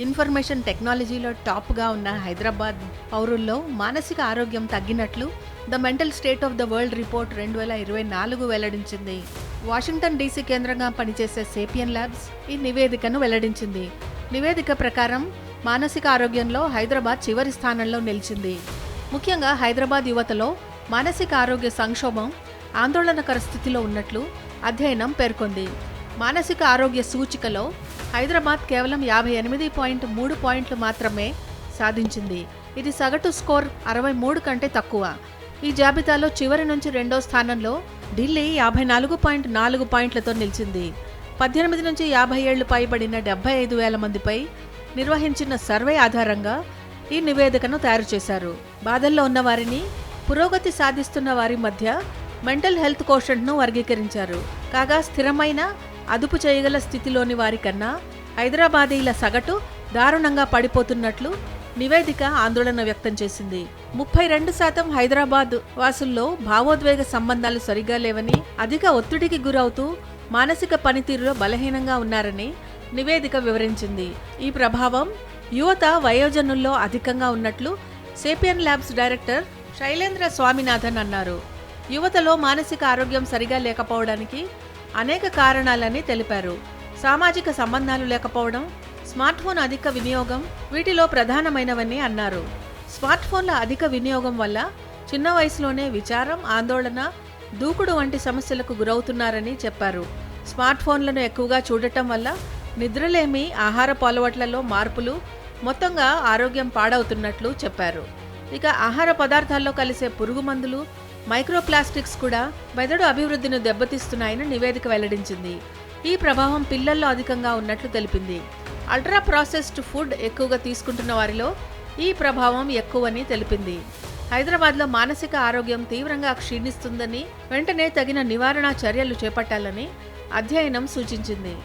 Information టెక్నాలజీలో టాప్గా ఉన్న హైదరాబాద్ పౌరుల్లో మానసిక ఆరోగ్యం తగ్గినట్లు the mental state of the world report 2024 వెల్లడించింది. వాషింగ్టన్ డీసీ కేంద్రంగా పనిచేసే సేపియన్ ల్యాబ్స్ ఈ నివేదికను వెల్లడించింది. నివేదిక ప్రకారం మానసిక ఆరోగ్యంలో హైదరాబాద్ చివరి స్థానంలో నిలిచింది. ముఖ్యంగా హైదరాబాద్ యువతలో మానసిక ఆరోగ్య సంక్షోభం ఆందోళనకర స్థితిలో ఉన్నట్లు అధ్యయనం పేర్కొంది. మానసిక ఆరోగ్య సూచికలో హైదరాబాద్ కేవలం 58.3 పాయింట్లు మాత్రమే సాధించింది. ఇది సగటు స్కోర్ 63 కంటే తక్కువ. ఈ జాబితాలో చివరి నుంచి రెండో స్థానంలో ఢిల్లీ 54.4 పాయింట్లతో నిలిచింది. 18 నుంచి 50 ఏళ్లు పైబడిన 75,000 మందిపై నిర్వహించిన సర్వే ఆధారంగా ఈ నివేదికను తయారు చేశారు. బాధల్లో ఉన్న వారిని, పురోగతి సాధిస్తున్న వారి మధ్య మెంటల్ హెల్త్ కోషెంట్ను వర్గీకరించారు. కాగా స్థిరమైన అదుపు చేయగల స్థితిలోని వారికన్నా హైదరాబాదీల సగటు దారుణంగా పడిపోతున్నట్లు నివేదిక ఆందోళన వ్యక్తం చేసింది. 32% హైదరాబాద్ వాసుల్లో భావోద్వేగ సంబంధాలు సరిగా లేవని, అధిక ఒత్తిడికి గురవుతూ మానసిక పనితీరులో బలహీనంగా ఉన్నారని నివేదిక వివరించింది. ఈ ప్రభావం యువత, వయోజనుల్లో అధికంగా ఉన్నట్లు sapien labs director Shailendra Swaminathan అన్నారు. యువతలో మానసిక ఆరోగ్యం సరిగా లేకపోవడానికి అనేక కారణాలని తెలిపారు. సామాజిక సంబంధాలు లేకపోవడం, స్మార్ట్ ఫోన్ అధిక వినియోగం వీటిలో ప్రధానమైనవని అన్నారు. స్మార్ట్ ఫోన్ల అధిక వినియోగం వల్ల చిన్న వయసులోనే విచారం, ఆందోళన, దూకుడు వంటి సమస్యలకు గురవుతున్నారని చెప్పారు. స్మార్ట్ ఫోన్లను ఎక్కువగా చూడటం వల్ల నిద్రలేమి, ఆహారపు అలవాట్లలో మార్పులు, మొత్తంగా ఆరోగ్యం పాడవుతున్నట్లు చెప్పారు. ఇక ఆహార పదార్థాల్లో కలిసే పురుగు మందులు, మైక్రోప్లాస్టిక్స్ కూడా మెదడు అభివృద్ధిని దెబ్బతీస్తున్నాయని నివేదిక వెల్లడించింది. ఈ ప్రభావం పిల్లల్లో అధికంగా ఉన్నట్లు తెలిపింది. అల్ట్రా ప్రాసెస్డ్ ఫుడ్ ఎక్కువగా తీసుకుంటున్న వారిలో ఈ ప్రభావం ఎక్కువని తెలిపింది. హైదరాబాద్లో మానసిక ఆరోగ్యం తీవ్రంగా క్షీణిస్తుందని, వెంటనే తగిన నివారణ చర్యలు చేపట్టాలని అధ్యయనం సూచించింది.